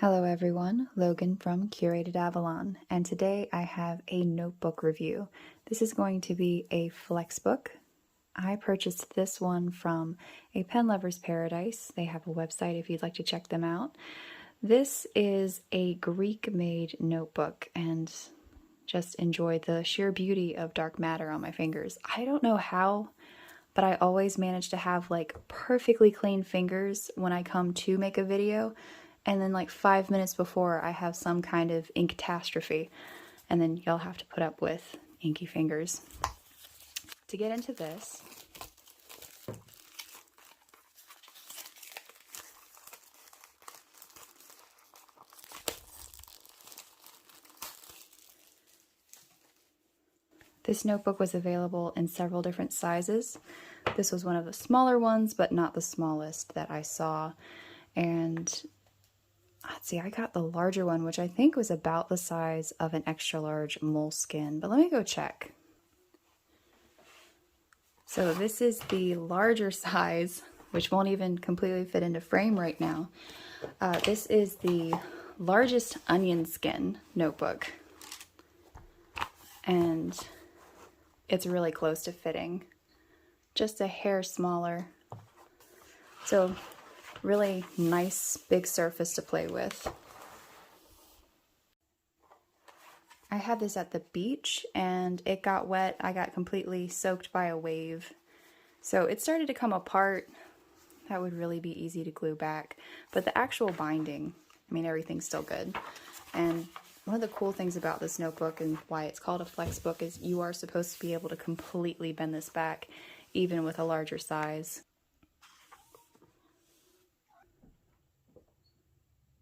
Hello everyone, Logan from Curated Avalon, and today I have a notebook review. This is going to be a Flexbook. I purchased this one from a Pen Lover's Paradise. They have a website if you'd like to check them out. This is a Greek-made notebook, and just enjoy the sheer beauty of dark matter on my fingers. I don't know how, but I always manage to have like perfectly clean fingers when I come to make a video. And then like 5 minutes before I have some kind of ink catastrophe, and then y'all have to put up with inky fingers. To get into this, this notebook was available in several different sizes. This was one of the smaller ones, but not the smallest that I saw. And let's see, I got the larger one, which I think was about the size of an extra large Moleskine, but let me go check. So this is the larger size, which won't even completely fit into frame right now. This is the largest onion skin notebook, and it's really close to fitting, just a hair smaller. So really nice big surface to play with. I had this at the beach and it got wet. I got completely soaked by a wave. So it started to come apart. That would really be easy to glue back. But the actual binding, I mean, everything's still good. And one of the cool things about this notebook and why it's called a Flexbook is you are supposed to be able to completely bend this back, even with a larger size.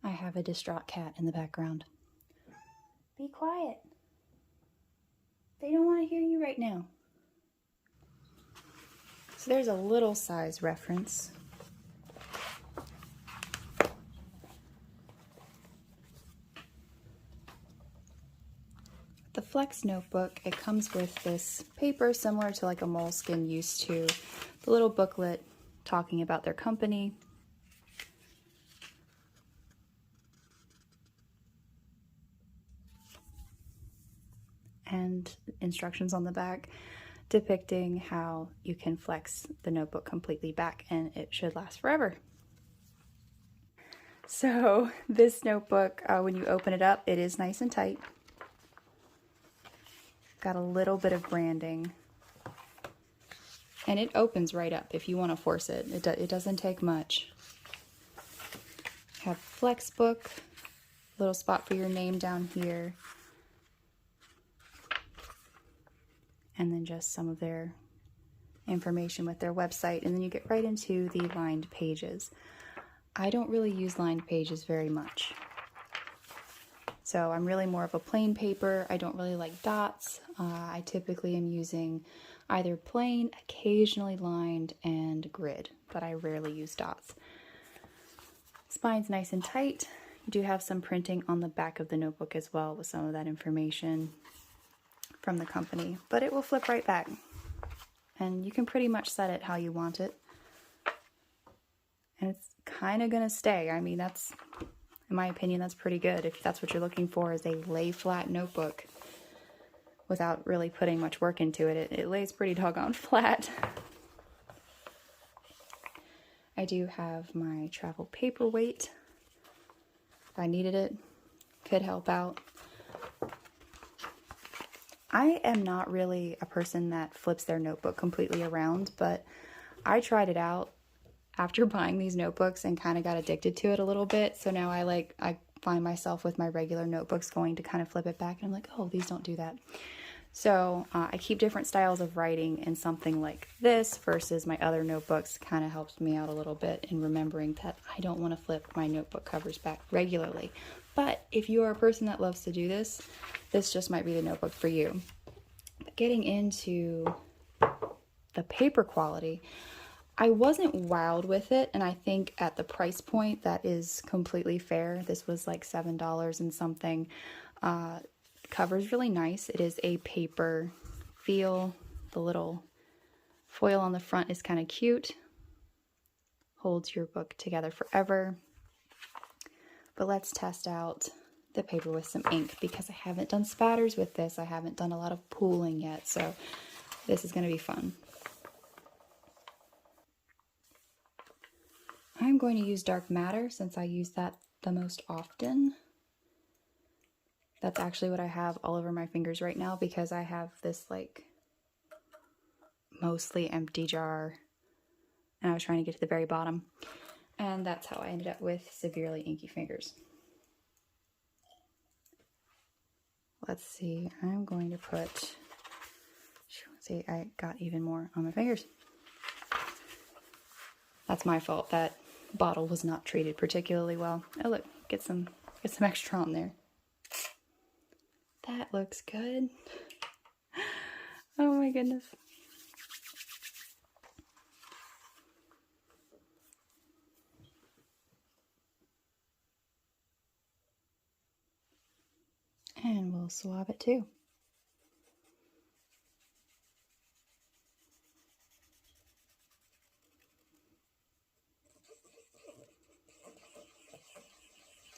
I have a distraught cat in the background. Be quiet. They don't want to hear you right now. So there's a little size reference. The Flex notebook, it comes with this paper similar to like a Moleskine used to, the little booklet talking about their company. And instructions on the back depicting how you can flex the notebook completely back and it should last forever. So this notebook, when you open it up, it is nice and tight. Got a little bit of branding. And it opens right up if you want to force it. It doesn't take much. Have Flexbook, little spot for your name down here. And then just some of their information with their website, and then you get right into the lined pages. I don't really use lined pages very much. So I'm really more of a plain paper. I don't really like dots. I typically am using either plain, occasionally lined, and grid, but I rarely use dots. Spine's nice and tight. You do have some printing on the back of the notebook as well with some of that information from the company, but it will flip right back. And you can pretty much set it how you want it. And it's kind of going to stay. I mean, that's, in my opinion, that's pretty good. If that's what you're looking for, is a lay flat notebook without really putting much work into it. It lays pretty doggone flat. I do have my travel paperweight. If I needed it, could help out. I am not really a person that flips their notebook completely around, but I tried it out after buying these notebooks and kind of got addicted to it a little bit. So now I find myself with my regular notebooks going to kind of flip it back, and I'm like, oh, these don't do that. So I keep different styles of writing, and something like this versus my other notebooks kind of helps me out a little bit in remembering that I don't want to flip my notebook covers back regularly. But if you are a person that loves to do this, this just might be the notebook for you. But getting into the paper quality, I wasn't wowed with it, and I think at the price point that is completely fair. This was like $7 and something. Cover's really nice. It is a paper feel. The little foil on the front is kind of cute. Holds your book together forever. But let's test out the paper with some ink because I haven't done spatters with this. I haven't done a lot of pooling yet, so this is going to be fun. I'm going to use dark matter since I use that the most often. That's actually what I have all over my fingers right now because I have this like mostly empty jar and I was trying to get to the very bottom. And that's how I ended up with severely inky fingers. Let's see, I'm going to put, see, I got even more on my fingers. That's my fault. That bottle was not treated particularly well. Oh look, get some extra on there. That looks good. Oh my goodness. And we'll swab it too.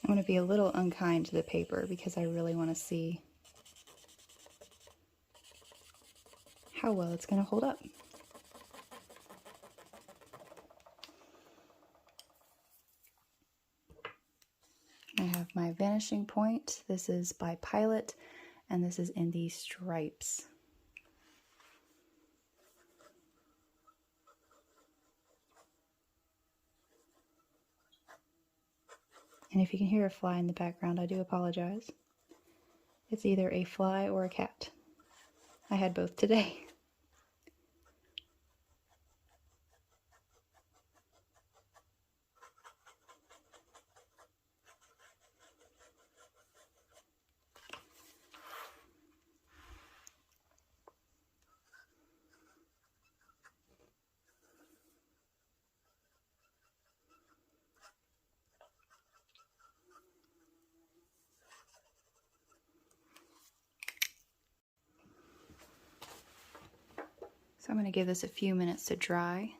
I'm going to be a little unkind to the paper because I really want to see how well it's going to hold up. I have my vanishing point. This is by Pilot, and this is in the stripes. And if you can hear a fly in the background, I do apologize. It's either a fly or a cat. I had both today. So I'm going to give this a few minutes to dry.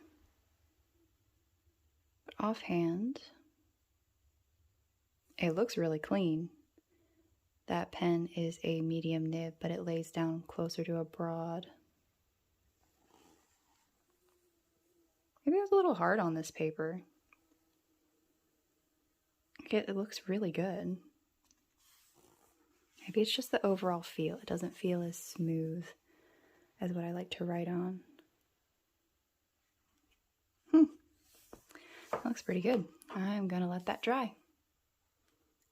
But offhand, it looks really clean. That pen is a medium nib, but it lays down closer to a broad. Maybe I was a little hard on this paper. It looks really good. Maybe it's just the overall feel. It doesn't feel as smooth as what I like to write on. That looks pretty good. I'm gonna let that dry.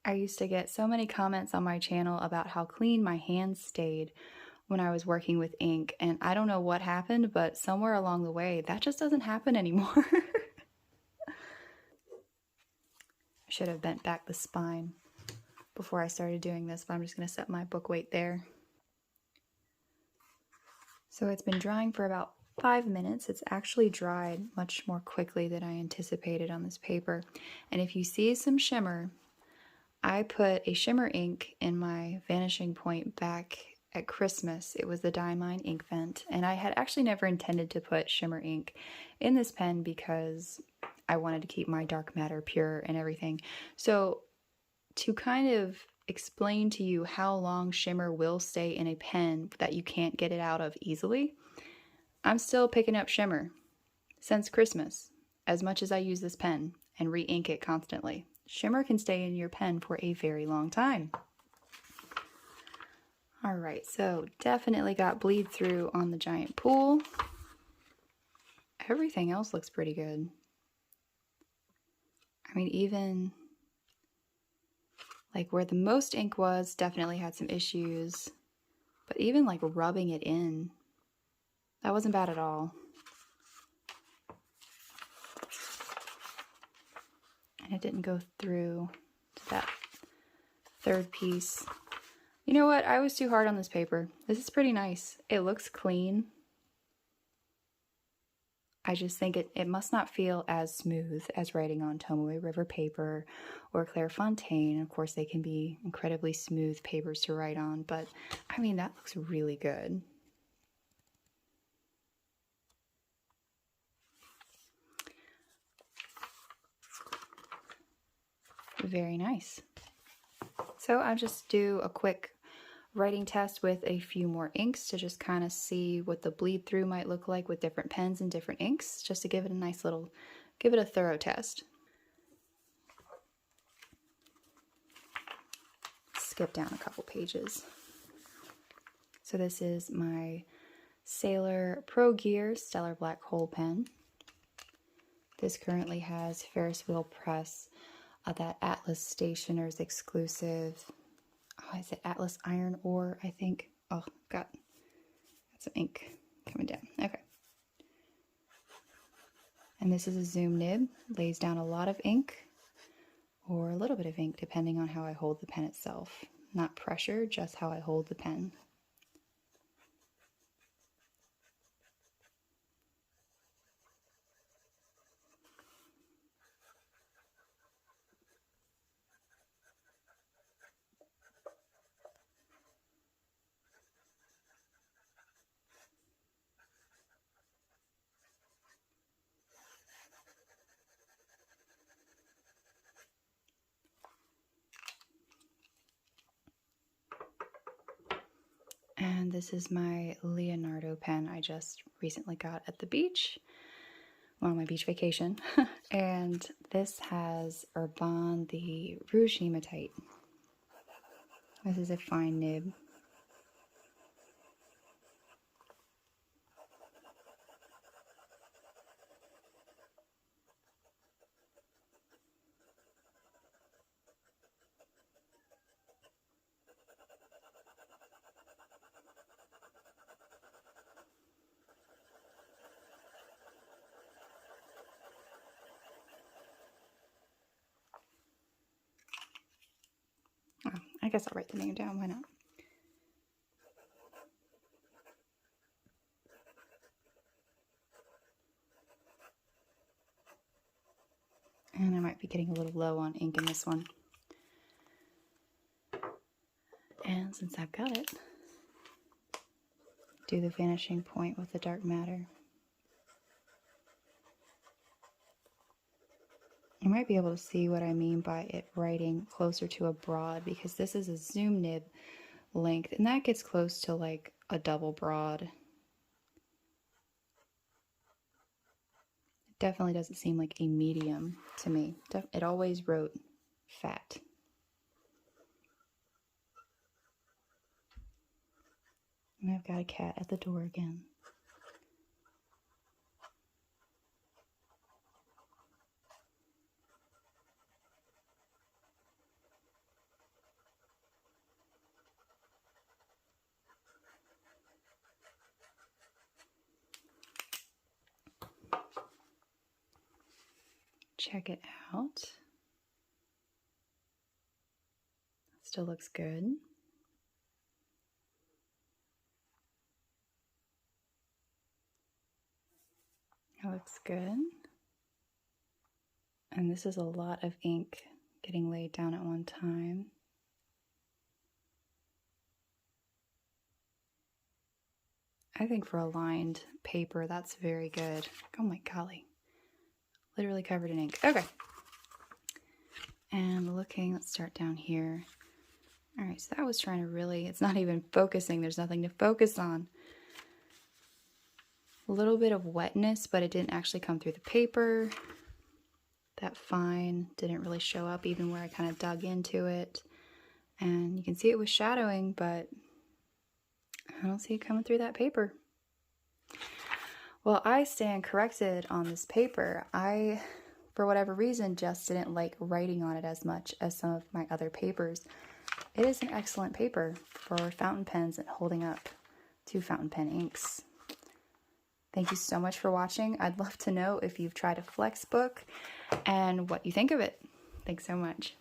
I used to get so many comments on my channel about how clean my hands stayed when I was working with ink, and I don't know what happened, but somewhere along the way, that just doesn't happen anymore. I should have bent back the spine before I started doing this, but I'm just going to set my book weight there. So it's been drying for about 5 minutes. It's actually dried much more quickly than I anticipated on this paper. And if you see some shimmer, I put a shimmer ink in my vanishing point back at Christmas. It was the Diamine Ink Vent, and I had actually never intended to put shimmer ink in this pen because I wanted to keep my dark matter pure and everything. So to kind of explain to you how long shimmer will stay in a pen that you can't get it out of easily, I'm still picking up shimmer since Christmas, as much as I use this pen and re-ink it constantly. Shimmer can stay in your pen for a very long time. All right, so definitely got bleed through on the giant pool. Everything else looks pretty good. I mean, even like where the most ink was definitely had some issues, but even like rubbing it in, that wasn't bad at all. And it didn't go through to that third piece. You know what? I was too hard on this paper. This is pretty nice. It looks clean. I just think it must not feel as smooth as writing on Tomoe River paper or Clairefontaine. Of course, they can be incredibly smooth papers to write on, but I mean, that looks really good. very nice. So I'll just do a quick writing test with a few more inks to just kind of see what the bleed through might look like with different pens and different inks, just to give it a nice little, give it a thorough test. Skip down a couple pages. So this is my Sailor Pro Gear Stellar Black Hole pen. This currently has Ferris Wheel Press, that Atlas Stationer's exclusive, is it Atlas Iron Ore, I think? Oh, got some ink coming down. Okay. And this is a zoom nib, lays down a lot of ink or a little bit of ink depending on how I hold the pen itself. Not pressure, just how I hold the pen. And this is my Leonardo pen I just recently got at the beach, well, my beach vacation. And this has Urban the Rouge Hematite. This is a fine nib. Oh, I guess I'll write the name down, why not? And I might be getting a little low on ink in this one. And since I've got it, do the vanishing point with the dark matter. You might be able to see what I mean by it writing closer to a broad, because this is a zoom nib length, and that gets close to like a double broad. It definitely doesn't seem like a medium to me. It always wrote fat. And I've got a cat at the door again. Check it out. Still looks good. It looks good. And this is a lot of ink getting laid down at one time. I think for a lined paper, that's very good. Oh my golly. Literally covered in ink. Okay. And looking, let's start down here. All right, so that was trying to really, it's not even focusing. There's nothing to focus on. A little bit of wetness, but it didn't actually come through the paper. That fine didn't really show up even where I kind of dug into it. And you can see it was shadowing, but I don't see it coming through that paper. Well, I stand corrected on this paper. I, for whatever reason, just didn't like writing on it as much as some of my other papers. It is an excellent paper for fountain pens and holding up to fountain pen inks. Thank you so much for watching. I'd love to know if you've tried a Flexbook and what you think of it. Thanks so much.